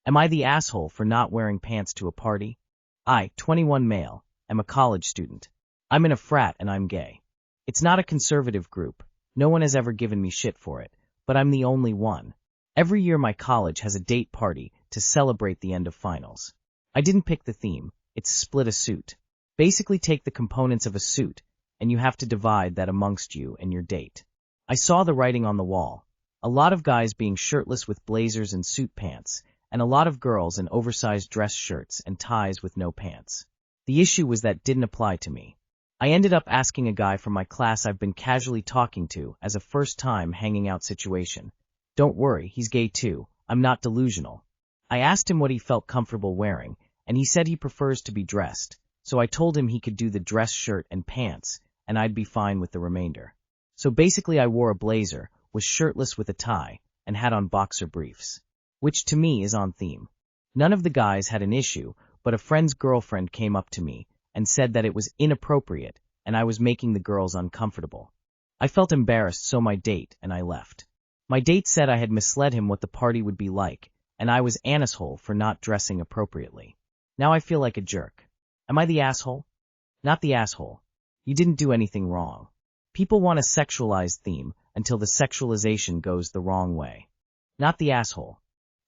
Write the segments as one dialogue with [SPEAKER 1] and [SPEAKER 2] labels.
[SPEAKER 1] Am I the asshole for not wearing pants to a party? I, 21 male, am a college student. I'm in a frat and I'm gay. It's not a conservative group. No one has ever given me shit for it, but I'm the only one. Every year my college has a date party to celebrate the end of finals. I didn't pick the theme, it's split a suit. Basically take the components of a suit, and you have to divide that amongst you and your date. I saw the writing on the wall. A lot of guys being shirtless with blazers and suit pants, and a lot of girls in oversized dress shirts and ties with no pants. The issue was that didn't apply to me. I ended up asking a guy from my class I've been casually talking to as a first-time hanging out situation. Don't worry, he's gay too. I'm not delusional. I asked him what he felt comfortable wearing, and he said he prefers to be dressed, so I told him he could do the dress shirt and pants, and I'd be fine with the remainder. So basically I wore a blazer, was shirtless with a tie, and had on boxer briefs. Which to me is on theme. None of the guys had an issue, but a friend's girlfriend came up to me and said that it was inappropriate and I was making the girls uncomfortable. I felt embarrassed, so my date and I left. My date said I had misled him what the party would be like, and I was an asshole for not dressing appropriately. Now I feel like a jerk. Am I the asshole? Not the asshole. You didn't do anything wrong. People want a sexualized theme until the sexualization goes the wrong way. Not the asshole.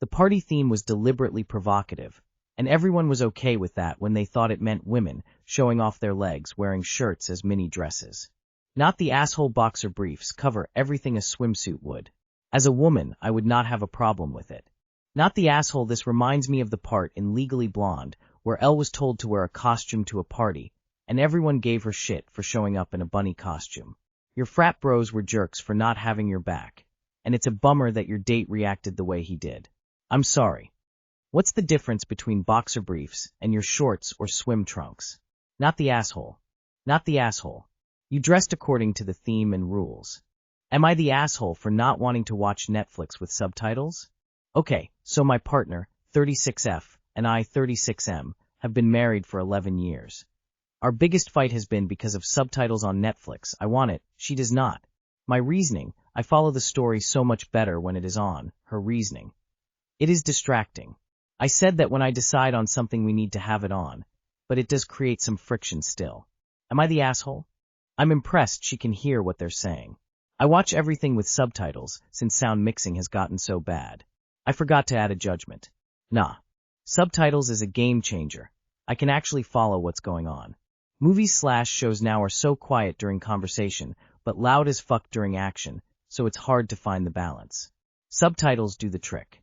[SPEAKER 1] The party theme was deliberately provocative, and everyone was okay with that when they thought it meant women showing off their legs wearing shirts as mini dresses. Not the asshole. Boxer briefs cover everything a swimsuit would. As a woman, I would not have a problem with it. Not the asshole. This reminds me of the part in Legally Blonde where Elle was told to wear a costume to a party, and everyone gave her shit for showing up in a bunny costume. Your frat bros were jerks for not having your back, and it's a bummer that your date reacted the way he did. I'm sorry. What's the difference between boxer briefs and your shorts or swim trunks? Not the asshole. Not the asshole. You dressed according to the theme and rules. Am I the asshole for not wanting to watch Netflix with subtitles? Okay, so my partner, 36F, and I, 36M, have been married for 11 years. Our biggest fight has been because of subtitles on Netflix. I want it, she does not. My reasoning, I follow the story so much better when it is on, her reasoning. It is distracting. I said that when I decide on something we need to have it on, but it does create some friction still. Am I the asshole? I'm impressed she can hear what they're saying. I watch everything with subtitles since sound mixing has gotten so bad. I forgot to add a judgment. Nah. Subtitles is a game changer. I can actually follow what's going on. Movies/shows now are so quiet during conversation, but loud as fuck during action, so it's hard to find the balance. Subtitles do the trick.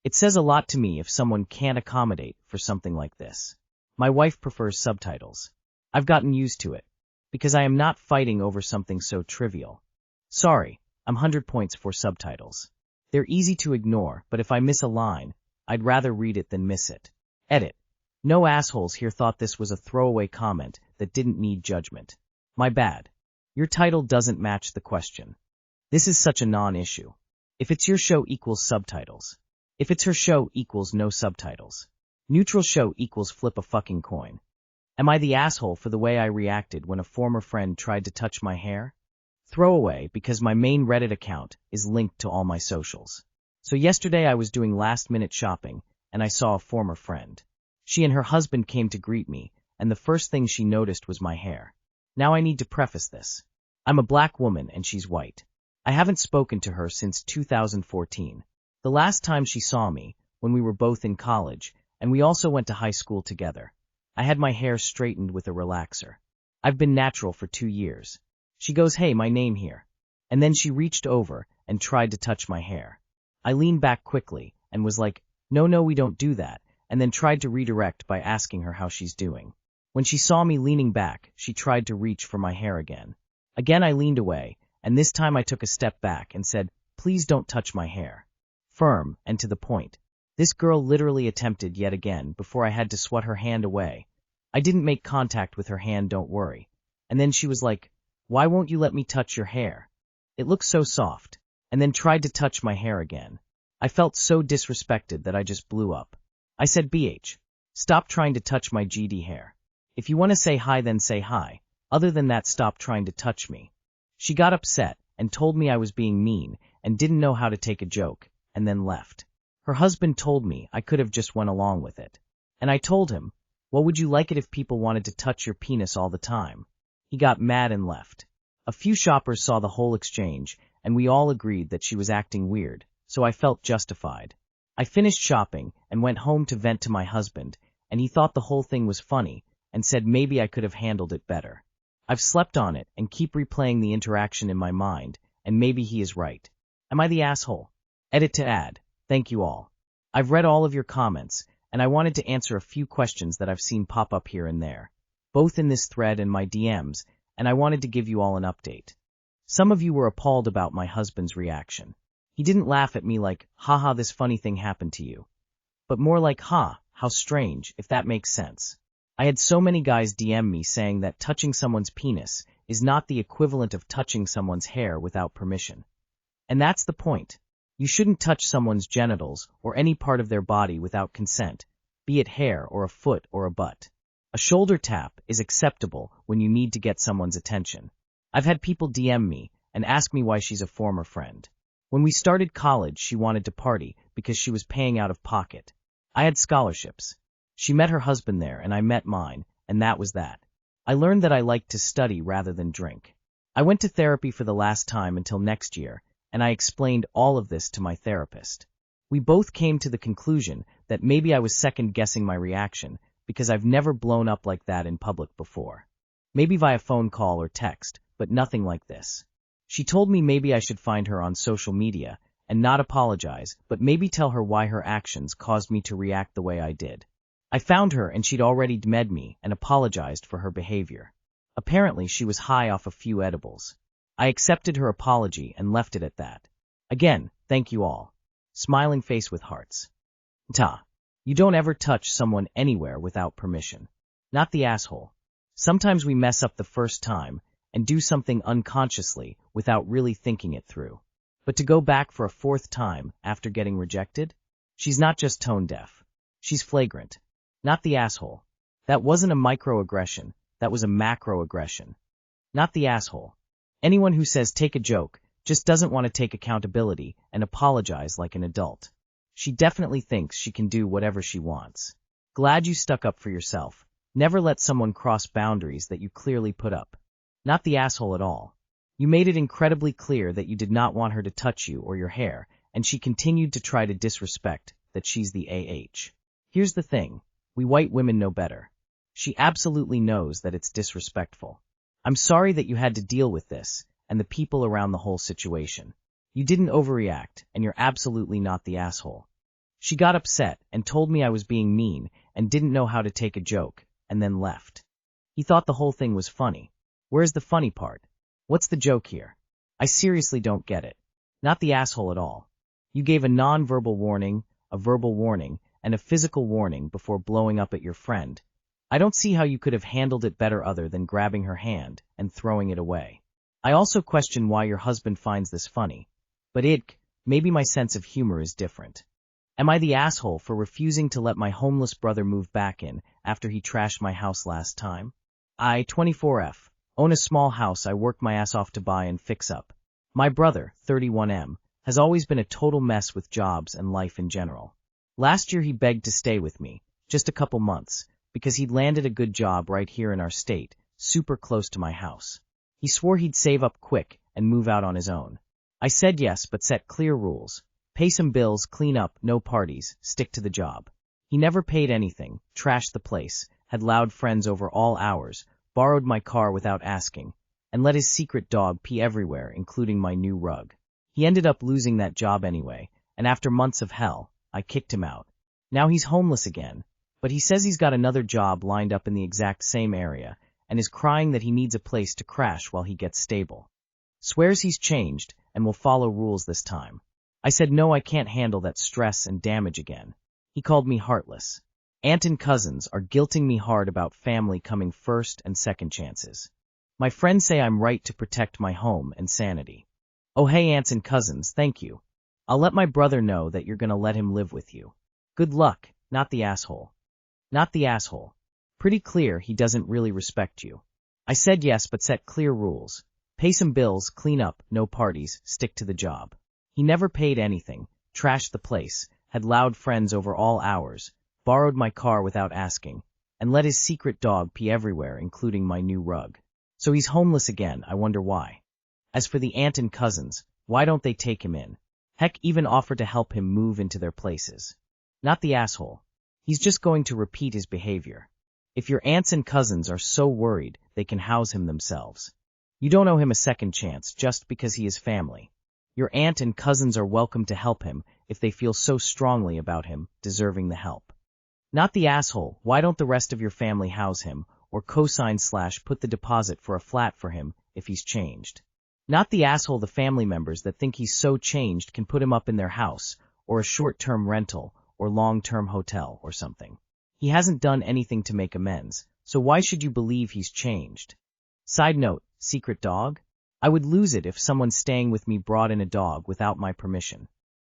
[SPEAKER 1] It says a lot to me if someone can't accommodate for something like this. My wife prefers subtitles. I've gotten used to it, because I am not fighting over something so trivial. Sorry, I'm 100 points for subtitles. They're easy to ignore, but if I miss a line, I'd rather read it than miss it. Edit. No assholes here thought this was a throwaway comment that didn't need judgment. My bad. Your title doesn't match the question. This is such a non-issue. If it's your show equals subtitles. If it's her show equals no subtitles. Neutral show equals flip a fucking coin. Am I the asshole for the way I reacted when a former friend tried to touch my hair? Throwaway because my main Reddit account is linked to all my socials. So yesterday I was doing last-minute shopping, and I saw a former friend. She and her husband came to greet me, and the first thing she noticed was my hair. Now I need to preface this. I'm a black woman and she's white. I haven't spoken to her since 2014. The last time she saw me, when we were both in college, and we also went to high school together. I had my hair straightened with a relaxer. I've been natural for 2 years. She goes, "Hey, my name here." And then she reached over and tried to touch my hair. I leaned back quickly and was like, no, we don't do that, and then tried to redirect by asking her how she's doing. When she saw me leaning back, she tried to reach for my hair again. Again I leaned away, and this time I took a step back and said, "Please don't touch my hair." Firm and to the point. This girl literally attempted yet again before I had to swat her hand away. I didn't make contact with her hand, don't worry. And then she was like, "Why won't you let me touch your hair? It looks so soft," and then tried to touch my hair again. I felt so disrespected that I just blew up. I said, "BH, stop trying to touch my GD hair. If you want to say hi, then say hi. Other than that, stop trying to touch me." She got upset and told me I was being mean and didn't know how to take a joke, and then left. Her husband told me I could have just went along with it. And I told him, well, would you like it if people wanted to touch your penis all the time? He got mad and left. A few shoppers saw the whole exchange, and we all agreed that she was acting weird, so I felt justified. I finished shopping and went home to vent to my husband, and he thought the whole thing was funny and said maybe I could have handled it better. I've slept on it and keep replaying the interaction in my mind, and maybe he is right. Am I the asshole? Edit to add. Thank you all. I've read all of your comments, and I wanted to answer a few questions that I've seen pop up here and there, both in this thread and my DMs, and I wanted to give you all an update. Some of you were appalled about my husband's reaction. He didn't laugh at me like, haha, this funny thing happened to you, but more like, ha, how strange, if that makes sense. I had so many guys DM me saying that touching someone's penis is not the equivalent of touching someone's hair without permission. And that's the point. You shouldn't touch someone's genitals or any part of their body without consent, be it hair or a foot or a butt. A shoulder tap is acceptable when you need to get someone's attention. I've had people DM me and ask me why she's a former friend. When we started college, she wanted to party because she was paying out of pocket. I had scholarships. She met her husband there and I met mine, and that was that. I learned that I liked to study rather than drink. I went to therapy for the last time until next year, and I explained all of this to my therapist. We both came to the conclusion that maybe I was second-guessing my reaction because I've never blown up like that in public before. Maybe via phone call or text, but nothing like this. She told me maybe I should find her on social media and not apologize, but maybe tell her why her actions caused me to react the way I did. I found her and she'd already DM'd me and apologized for her behavior. Apparently she was high off a few edibles. I accepted her apology and left it at that. Again, thank you all. Smiling face with hearts. Ta. You don't ever touch someone anywhere without permission. Not the asshole. Sometimes we mess up the first time and do something unconsciously without really thinking it through. But to go back for a fourth time after getting rejected? She's not just tone deaf. She's flagrant. Not the asshole. That wasn't a microaggression, that was a macroaggression. Not the asshole. Anyone who says take a joke just doesn't want to take accountability and apologize like an adult. She definitely thinks she can do whatever she wants. Glad you stuck up for yourself. Never let someone cross boundaries that you clearly put up. Not the asshole at all. You made it incredibly clear that you did not want her to touch you or your hair, and she continued to try to disrespect that she's the AH. Here's the thing. We white women know better. She absolutely knows that it's disrespectful. I'm sorry that you had to deal with this and the people around the whole situation. You didn't overreact, and you're absolutely not the asshole. She got upset and told me I was being mean and didn't know how to take a joke, and then left. He thought the whole thing was funny. Where's the funny part? What's the joke here? I seriously don't get it. Not the asshole at all. You gave a non-verbal warning, a verbal warning, and a physical warning before blowing up at your friend. I don't see how you could have handled it better other than grabbing her hand and throwing it away. I also question why your husband finds this funny. But maybe my sense of humor is different. Am I the asshole for refusing to let my homeless brother move back in after he trashed my house last time? I, 24F, own a small house I worked my ass off to buy and fix up. My brother, 31M, has always been a total mess with jobs and life in general. Last year he begged to stay with me, just a couple months, because he'd landed a good job right here in our state, super close to my house. He swore he'd save up quick and move out on his own. I said yes, but set clear rules. Pay some bills, clean up, no parties, stick to the job. He never paid anything, trashed the place, had loud friends over all hours, borrowed my car without asking, and let his secret dog pee everywhere, including my new rug. He ended up losing that job anyway, and after months of hell, I kicked him out. Now he's homeless again, but he says he's got another job lined up in the exact same area, and is crying that he needs a place to crash while he gets stable. Swears he's changed and will follow rules this time. I said no, I can't handle that stress and damage again. He called me heartless. Aunt and cousins are guilting me hard about family coming first and second chances. My friends say I'm right to protect my home and sanity. Oh hey aunts and cousins, thank you. I'll let my brother know that you're gonna let him live with you. Good luck, not the asshole. Not the asshole. Pretty clear he doesn't really respect you. I said yes, but set clear rules. Pay some bills, clean up, no parties, stick to the job. He never paid anything, trashed the place, had loud friends over all hours, borrowed my car without asking, and let his secret dog pee everywhere, including my new rug. So he's homeless again, I wonder why. As for the aunt and cousins, why don't they take him in? Heck, even offer to help him move into their places. Not the asshole. He's just going to repeat his behavior. If your aunts and cousins are so worried, they can house him themselves. You don't owe him a second chance just because he is family. Your aunt and cousins are welcome to help him if they feel so strongly about him deserving the help. Not the asshole. Why don't the rest of your family house him, or co-sign/put the deposit for a flat for him if he's changed? Not the asshole. The family members that think he's so changed can put him up in their house, or a short-term rental, or long-term hotel, or something. He hasn't done anything to make amends, so why should you believe he's changed? Side note, secret dog? I would lose it if someone staying with me brought in a dog without my permission.